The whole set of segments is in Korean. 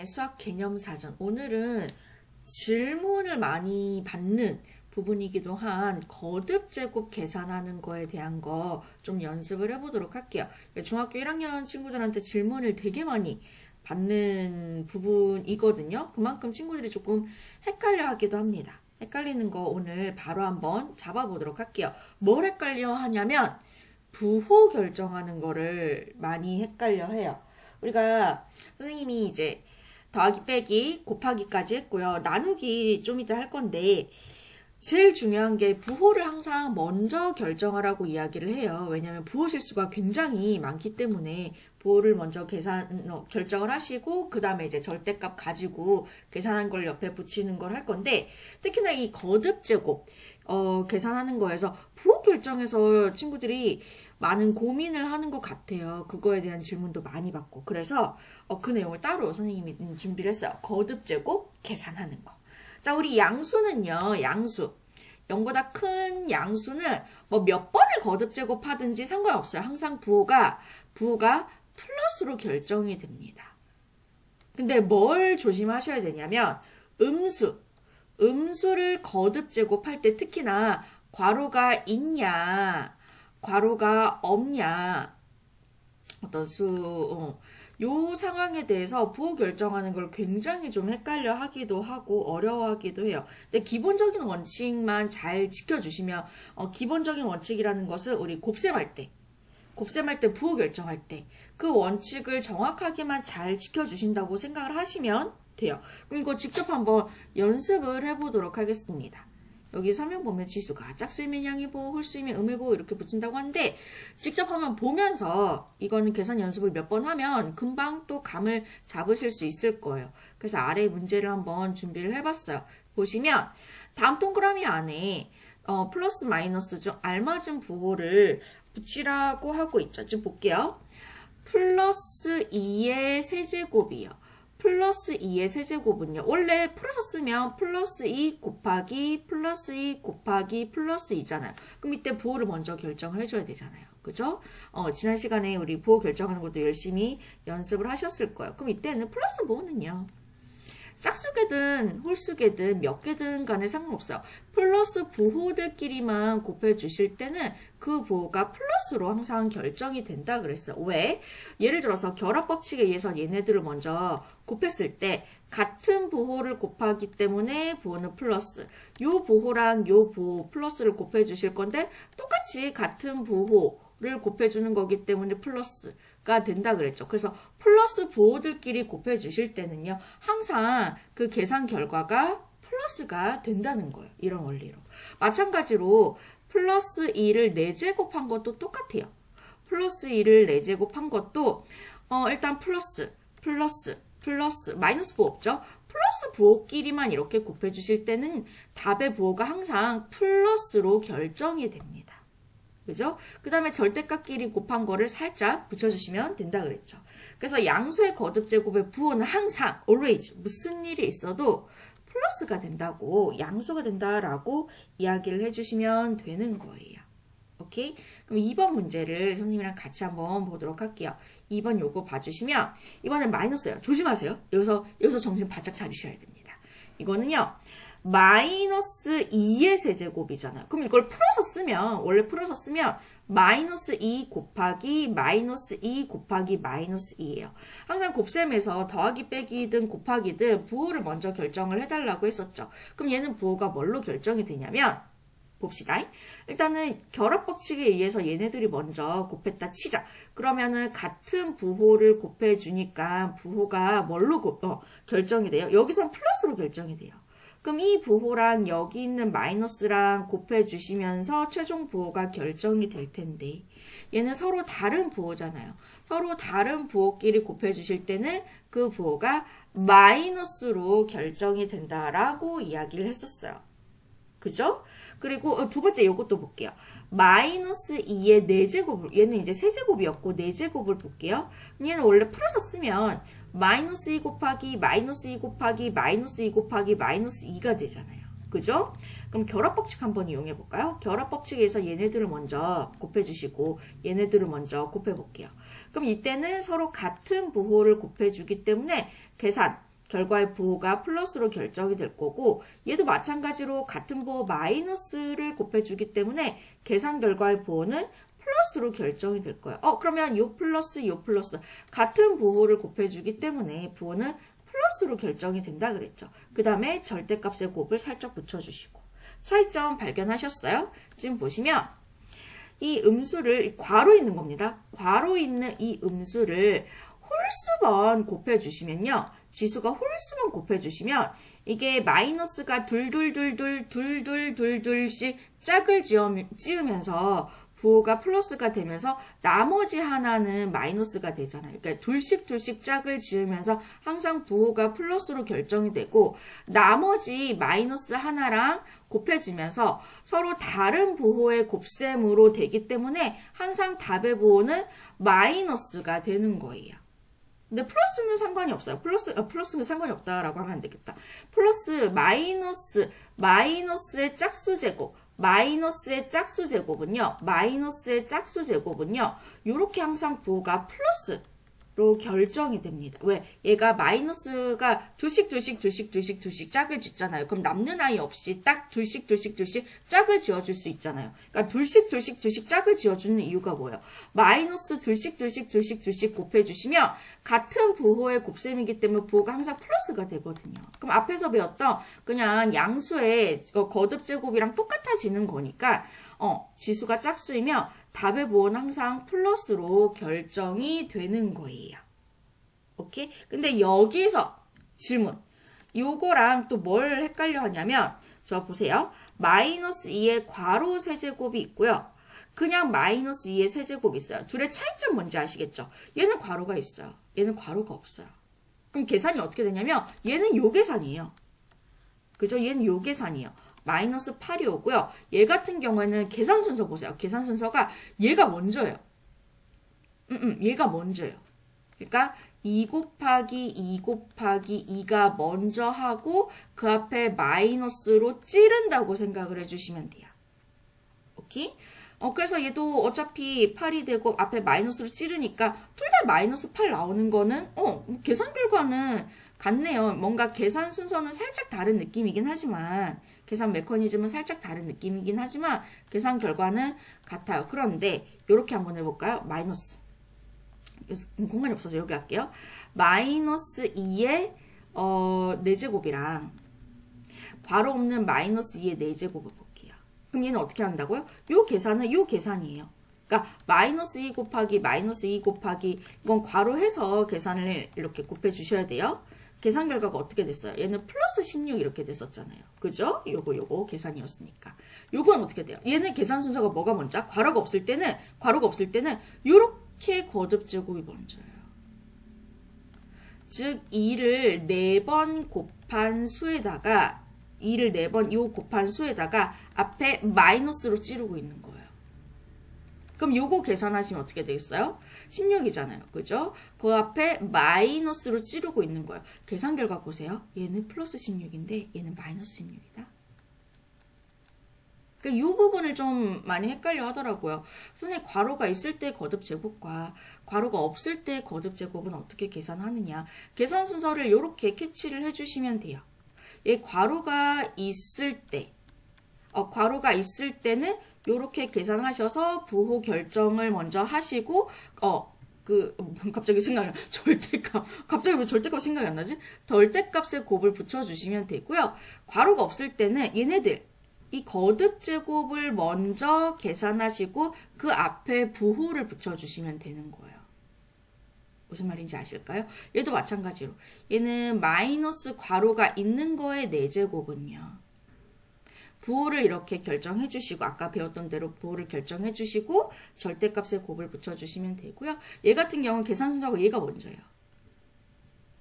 수학 개념 사전. 오늘은 질문을 많이 받는 부분이기도 한 거듭 제곱 계산하는 거에 대한 거 좀 연습을 해보도록 할게요. 중학교 1학년 친구들한테 질문을 되게 많이 받는 부분이거든요. 그만큼 친구들이 조금 헷갈려 하기도 합니다. 헷갈리는 거 오늘 바로 한번 잡아보도록 할게요. 뭘 헷갈려 하냐면 부호 결정하는 거를 많이 헷갈려 해요. 우리가 선생님이 이제 더하기 빼기 곱하기까지 했고요. 나누기 좀 이따 할 건데 제일 중요한 게 부호를 항상 먼저 결정하라고 이야기를 해요. 왜냐하면 부호 실수가 굉장히 많기 때문에 부호를 먼저 결정을 하시고 그 다음에 이제 절대값 가지고 계산한 걸 옆에 붙이는 걸 할 건데 특히나 이 거듭 제곱 계산하는 거에서 부호 결정에서 친구들이 많은 고민을 하는 것 같아요. 그거에 대한 질문도 많이 받고 그래서 그 내용을 따로 선생님이 준비를 했어요. 거듭 제곱 계산하는 거. 자, 우리 양수는요. 양수 0보다 큰 양수는 뭐 몇 번을 거듭 제곱하든지 상관없어요. 항상 부호가 플러스로 결정이 됩니다. 근데 뭘 조심하셔야 되냐면 음수를 거듭 제곱할 때 특히나 괄호가 있냐 괄호가 없냐 어떤 요 상황에 대해서 부호 결정하는 걸 굉장히 좀 헷갈려 하기도 하고 어려워하기도 해요. 근데 기본적인 원칙만 잘 지켜주시면 기본적인 원칙이라는 것은 우리 곱셈할 때 부호 결정할 때 그 원칙을 정확하게만 잘 지켜주신다고 생각을 하시면 돼요. 그럼 이거 직접 한번 연습을 해보도록 하겠습니다. 여기 설명 보면 지수가 짝수이면 양이고 홀수이면 음이고 이렇게 붙인다고 하는데 직접 한번 보면서 이거는 계산 연습을 몇 번 하면 금방 또 감을 잡으실 수 있을 거예요. 그래서 아래 문제를 한번 준비를 해봤어요. 보시면 다음 동그라미 안에 플러스 마이너스 중 알맞은 부호를 붙이라고 하고 있죠. 지금 볼게요. 플러스 2의 세제곱이요. 플러스 2의 세제곱은요. 원래 풀어서 쓰면 플러스 2 곱하기 플러스 2 곱하기 플러스 2잖아요. 그럼 이때 부호를 먼저 결정을 해줘야 되잖아요. 그죠? 지난 시간에 우리 부호 결정하는 것도 열심히 연습을 하셨을 거예요. 그럼 이때는 플러스 부호는요. 짝수개든 홀수개든 몇 개든 간에 상관없어요. 플러스 부호들끼리만 곱해 주실 때는 그 부호가 플러스로 항상 결정이 된다 그랬어요. 왜? 예를 들어서 결합법칙에 의해서 얘네들을 먼저 곱했을 때 같은 부호를 곱하기 때문에 부호는 플러스. 요 부호랑 요 부호 플러스를 곱해 주실 건데 똑같이 같은 부호를 곱해 주는 거기 때문에 플러스가 된다 그랬죠. 그래서 플러스 부호들끼리 곱해 주실 때는요. 항상 그 계산 결과가 플러스가 된다는 거예요. 이런 원리로. 마찬가지로 플러스 2를 4제곱한 것도 똑같아요. 플러스 2를 4제곱한 것도 일단 플러스 마이너스 부호 없죠? 플러스 부호끼리만 이렇게 곱해 주실 때는 답의 부호가 항상 플러스로 결정이 됩니다. 그죠? 그 다음에 절대값끼리 곱한 거를 살짝 붙여주시면 된다 그랬죠. 그래서 양수의 거듭 제곱의 부호는 항상 always 무슨 일이 있어도 플러스가 된다고 양수가 된다라고 이야기를 해주시면 되는 거예요. 오케이? 그럼 2번 문제를 선생님이랑 같이 한번 보도록 할게요. 2번 요거 봐주시면 이번엔 마이너스예요. 조심하세요. 여기서 정신 바짝 차리셔야 됩니다. 이거는요. 마이너스 2의 세제곱이잖아요. 그럼 이걸 원래 풀어서 쓰면 마이너스 2 곱하기 마이너스 2 곱하기 마이너스 2예요. 항상 곱셈에서 더하기 빼기든 곱하기든 부호를 먼저 결정을 해달라고 했었죠. 그럼 얘는 부호가 뭘로 결정이 되냐면 봅시다. 일단은 결합법칙에 의해서 얘네들이 먼저 곱했다 치자. 그러면은 같은 부호를 곱해주니까 부호가 뭘로 결정이 돼요? 여기선 플러스로 결정이 돼요. 그럼 이 부호랑 여기 있는 마이너스랑 곱해주시면서 최종 부호가 결정이 될 텐데 얘는 서로 다른 부호잖아요. 서로 다른 부호끼리 곱해주실 때는 그 부호가 마이너스로 결정이 된다라고 이야기를 했었어요. 그죠? 그리고 두 번째 이것도 볼게요. 마이너스 2의 4제곱을 얘는 이제 세제곱이었고 4제곱을 볼게요. 얘는 원래 풀어서 쓰면 마이너스 2 곱하기 마이너스 2 곱하기 마이너스 2 곱하기 마이너스 2가 되잖아요. 그죠? 그럼 결합법칙 한번 이용해 볼까요? 결합법칙에서 얘네들을 먼저 곱해주시고 얘네들을 먼저 곱해볼게요. 그럼 이때는 서로 같은 부호를 곱해주기 때문에 계산 결과의 부호가 플러스로 결정이 될 거고 얘도 마찬가지로 같은 부호 마이너스를 곱해주기 때문에 계산 결과의 부호는 플러스로 결정이 될 거예요. 그러면 요 플러스 같은 부호를 곱해주기 때문에 부호는 플러스로 결정이 된다 그랬죠. 그 다음에 절대값의 곱을 살짝 붙여주시고 차이점 발견하셨어요? 지금 보시면 이 음수를 괄호 있는 겁니다. 괄호 있는 이 음수를 홀수번 곱해주시면요. 지수가 홀수번 곱해주시면 이게 마이너스가 둘씩 짝을 지으면서 부호가 플러스가 되면서 나머지 하나는 마이너스가 되잖아요. 그러니까 둘씩 짝을 지으면서 항상 부호가 플러스로 결정이 되고 나머지 마이너스 하나랑 곱해지면서 서로 다른 부호의 곱셈으로 되기 때문에 항상 답의 부호는 마이너스가 되는 거예요. 근데 플러스는 상관이 없어요. 플러스는 상관이 없다라고 하면 안 되겠다. 플러스, 마이너스의 짝수 제곱, 마이너스의 짝수 제곱은요, 요렇게 항상 부호가 플러스로 결정이 됩니다. 왜? 얘가 마이너스가 둘씩 짝을 짓잖아요. 그럼 남는 아이 없이 딱 둘씩 짝을 지어줄 수 있잖아요. 그러니까 둘씩 짝을 지어주는 이유가 뭐예요? 마이너스 둘씩 곱해주시면 같은 부호의 곱셈이기 때문에 부호가 항상 플러스가 되거든요. 그럼 앞에서 배웠던 그냥 양수의 거듭 제곱이랑 똑같아지는 거니까 지수가 짝수이면 답의 부호는 항상 플러스로 결정이 되는 거예요. 오케이? 근데 여기서 질문. 요거랑 또 뭘 헷갈려 하냐면 저 보세요. 마이너스 2의 괄호 세제곱이 있고요. 그냥 마이너스 2의 세제곱이 있어요. 둘의 차이점 뭔지 아시겠죠? 얘는 괄호가 있어요. 얘는 괄호가 없어요. 그럼 계산이 어떻게 되냐면 얘는 요 계산이에요. 그죠? 얘는 요 계산이에요. 마이너스 8이 오고요. 얘 같은 경우에는 계산 순서 보세요. 계산 순서가 얘가 먼저예요. 얘가 먼저예요. 그러니까 2 곱하기 2가 먼저 하고 그 앞에 마이너스로 찌른다고 생각을 해주시면 돼요. 오케이? 그래서 얘도 어차피 8이 되고 앞에 마이너스로 찌르니까 둘 다 마이너스 8 나오는 거는 계산 결과는 같네요. 뭔가 계산 순서는 살짝 다른 느낌이긴 하지만 계산 메커니즘은 살짝 다른 느낌이긴 하지만 계산 결과는 같아요. 그런데 이렇게 한번 해볼까요? 마이너스 공간이 없어서 여기 할게요. 마이너스 2의 4제곱이랑 괄호 없는 마이너스 2의 4제곱을 볼게요. 그럼 얘는 어떻게 한다고요? 요 계산은 요 계산이에요. 그러니까 마이너스 2 곱하기 이건 괄호해서 계산을 이렇게 곱해 주셔야 돼요. 계산 결과가 어떻게 됐어요? 얘는 플러스 16 이렇게 됐었잖아요. 그죠? 요거 계산이었으니까. 요건 어떻게 돼요? 얘는 계산 순서가 뭐가 먼저? 괄호가 없을 때는 요렇게 거듭 제곱이 먼저예요. 즉 2를 4번 곱한 수에다가 요 곱한 수에다가 앞에 마이너스로 찌르고 있는 거예요. 그럼 요거 계산하시면 어떻게 되겠어요? 16이잖아요. 그죠? 그 앞에 마이너스로 찌르고 있는 거예요. 계산 결과 보세요. 얘는 플러스 16인데 얘는 마이너스 16이다. 그러니까 이 부분을 좀 많이 헷갈려 하더라고요. 선생님 괄호가 있을 때 거듭 제곱과 괄호가 없을 때 거듭 제곱은 어떻게 계산하느냐. 계산 순서를 이렇게 캐치를 해주시면 돼요. 얘 괄호가 있을 때는 요렇게 계산하셔서 부호 결정을 먼저 하시고 갑자기 생각이 나. 갑자기 왜 절대값 생각이 안 나지? 절대값의 곱을 붙여주시면 되고요. 괄호가 없을 때는 얘네들 이 거듭 제곱을 먼저 계산하시고 그 앞에 부호를 붙여주시면 되는 거예요. 무슨 말인지 아실까요? 얘도 마찬가지로 얘는 마이너스 괄호가 있는 거의 4제곱은요. 부호를 이렇게 결정해 주시고 아까 배웠던 대로 부호를 결정해 주시고 절대값의 곱을 붙여주시면 되고요. 얘 같은 경우는 계산 순서가 얘가 먼저예요.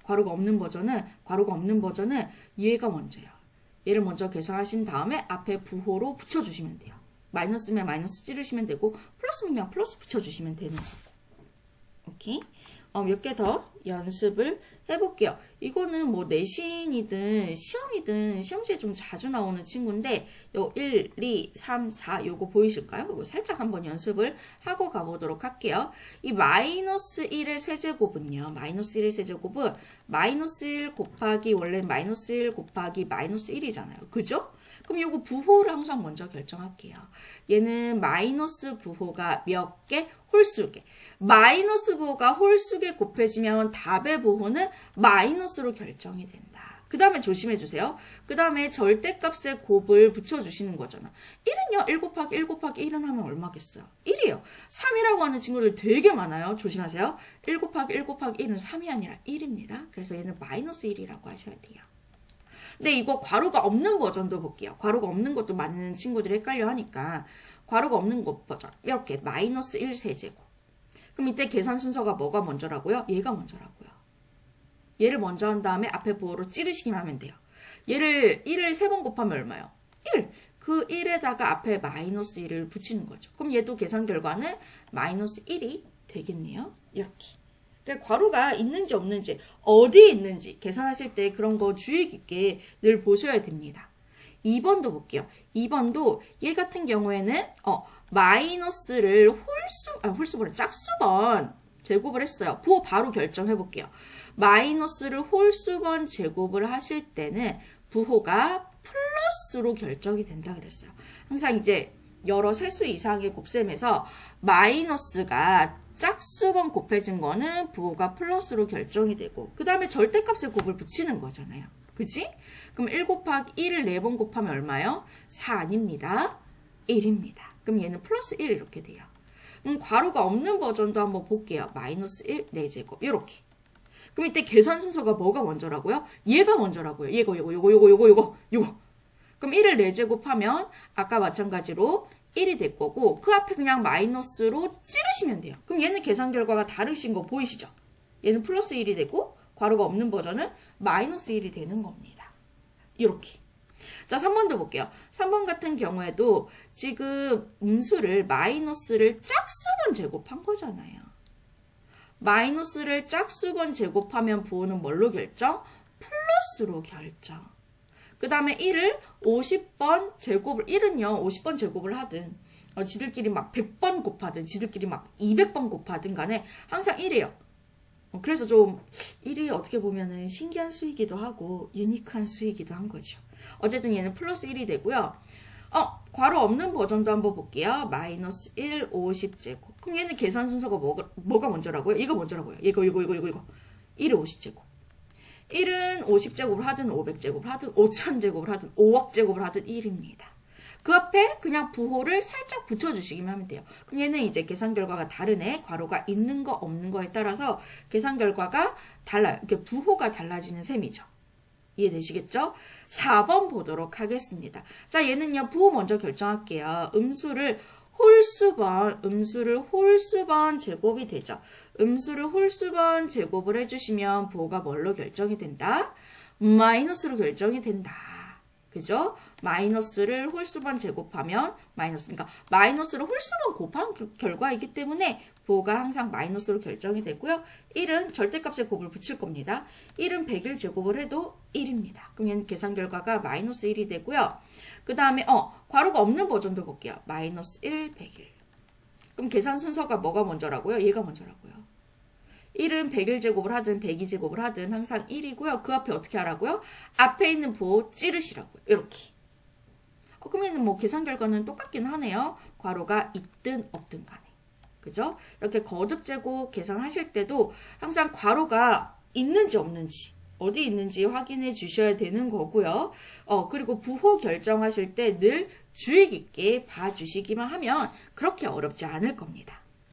괄호가 없는 버전은 얘가 먼저예요. 얘를 먼저 계산하신 다음에 앞에 부호로 붙여주시면 돼요. 마이너스면 마이너스 찌르시면 되고 플러스면 그냥 플러스 붙여주시면 되는 거고. 오케이? 몇 개 더 연습을 해볼게요. 이거는 뭐 내신이든 시험이든 시험지에 좀 자주 나오는 친구인데 요 1, 2, 3, 4 요거 보이실까요? 이거 살짝 한번 연습을 하고 가보도록 할게요. 이 마이너스 1의 세제곱은요. 마이너스 1의 세제곱은 마이너스 1 곱하기 원래 마이너스 1 곱하기 마이너스 1이잖아요. 그죠? 그럼 요거 부호를 항상 먼저 결정할게요. 얘는 마이너스 부호가 몇 개? 홀수개. 마이너스 부호가 홀수개 곱해지면 답의 부호는 마이너스로 결정이 된다. 그 다음에 조심해 주세요. 그 다음에 절대값의 곱을 붙여주시는 거잖아. 1은요. 1 곱하기 1 곱하기 1은 하면 얼마겠어요? 1이에요. 3이라고 하는 친구들 되게 많아요. 조심하세요. 1 곱하기 1 곱하기 1은 3이 아니라 1입니다. 그래서 얘는 마이너스 1이라고 하셔야 돼요. 근데 이거 괄호가 없는 버전도 볼게요. 괄호가 없는 것도 많은 친구들이 헷갈려 하니까 괄호가 없는 것 버전 이렇게 마이너스 1 세제곱. 그럼 이때 계산 순서가 뭐가 먼저라고요? 얘가 먼저라고요. 얘를 먼저 한 다음에 앞에 부호로 찌르시기만 하면 돼요. 얘를 1을 3번 곱하면 얼마요? 1. 그 1에다가 앞에 마이너스 1을 붙이는 거죠. 그럼 얘도 계산 결과는 마이너스 1이 되겠네요. 이렇게. 괄호가 있는지 없는지 어디에 있는지 계산하실 때 그런 거 주의 깊게 늘 보셔야 됩니다. 2번도 볼게요. 2번도 얘 같은 경우에는 마이너스를 홀수번 짝수번 제곱을 했어요. 부호 바로 결정해 볼게요. 마이너스를 홀수번 제곱을 하실 때는 부호가 플러스로 결정이 된다 그랬어요. 항상 이제 여러 세수 이상의 곱셈에서 마이너스가 짝수번 곱해진 거는 부호가 플러스로 결정이 되고 그 다음에 절대값의 곱을 붙이는 거잖아요. 그치? 그럼 1 곱하기 1을 4번 곱하면 얼마요? 4 아닙니다. 1입니다. 그럼 얘는 플러스 1 이렇게 돼요. 괄호가 없는 버전도 한번 볼게요. 마이너스 1 4제곱 이렇게. 그럼 이때 계산 순서가 뭐가 먼저라고요? 얘가 먼저라고요. 요거. 그럼 1을 4제곱하면 아까 마찬가지로 1이 될 거고 그 앞에 그냥 마이너스로 찌르시면 돼요. 그럼 얘는 계산 결과가 다르신 거 보이시죠? 얘는 플러스 1이 되고 괄호가 없는 버전은 마이너스 1이 되는 겁니다. 이렇게. 자, 3번도 볼게요. 3번 같은 경우에도 지금 음수를 마이너스를 짝수번 제곱한 거잖아요. 마이너스를 짝수번 제곱하면 부호는 뭘로 결정? 플러스로 결정. 그 다음에 1을 50번 제곱을 1은요 50번 제곱을 하든 지들끼리 막 100번 곱하든 지들끼리 막 200번 곱하든 간에 항상 1이에요. 그래서 좀 1이 어떻게 보면은 신기한 수이기도 하고 유니크한 수이기도 한 거죠. 어쨌든 얘는 플러스 1이 되고요. 괄호 없는 버전도 한번 볼게요. 마이너스 1 50제곱. 그럼 얘는 계산 순서가 뭐가 먼저라고요? 이거 먼저라고요. 이거. 1의 50제곱. 1은 50제곱을 하든 500제곱을 하든 5000제곱을 하든 5억제곱을 하든 1입니다. 그 앞에 그냥 부호를 살짝 붙여주시기만 하면 돼요. 그럼 얘는 이제 계산 결과가 다르네. 괄호가 있는 거 없는 거에 따라서 계산 결과가 달라요. 이렇게 부호가 달라지는 셈이죠. 이해되시겠죠? 4번 보도록 하겠습니다. 자, 얘는요. 부호 먼저 결정할게요. 음수를 홀수번 제곱이 되죠. 음수를 홀수번 제곱을 해주시면 부호가 뭘로 결정이 된다? 마이너스로 결정이 된다. 그죠? 마이너스를 홀수번 제곱하면 그러니까 마이너스를 홀수번 곱한 결과이기 때문에 부호가 항상 마이너스로 결정이 되고요. 1은 절대값의 곱을 붙일 겁니다. 1은 100일 제곱을 해도 1입니다. 그럼 얘는 계산 결과가 마이너스 1이 되고요. 그 다음에 괄호가 없는 버전도 볼게요. 마이너스 1, 100일. 그럼 계산 순서가 뭐가 먼저라고요? 얘가 먼저라고요. 1은 100일 제곱을 하든 102 제곱을 하든 항상 1이고요. 그 앞에 어떻게 하라고요? 앞에 있는 부호 찌르시라고요. 이렇게. 그러면 뭐 계산 결과는 똑같긴 하네요. 괄호가 있든 없든 간에. 그죠? 이렇게 거듭 제곱 계산하실 때도 항상 괄호가 있는지 없는지 어디 있는지 확인해 주셔야 되는 거고요. 그리고 부호 결정하실 때 늘 주의 깊게 봐주시기만 하면 그렇게 어렵지 않을 겁니다.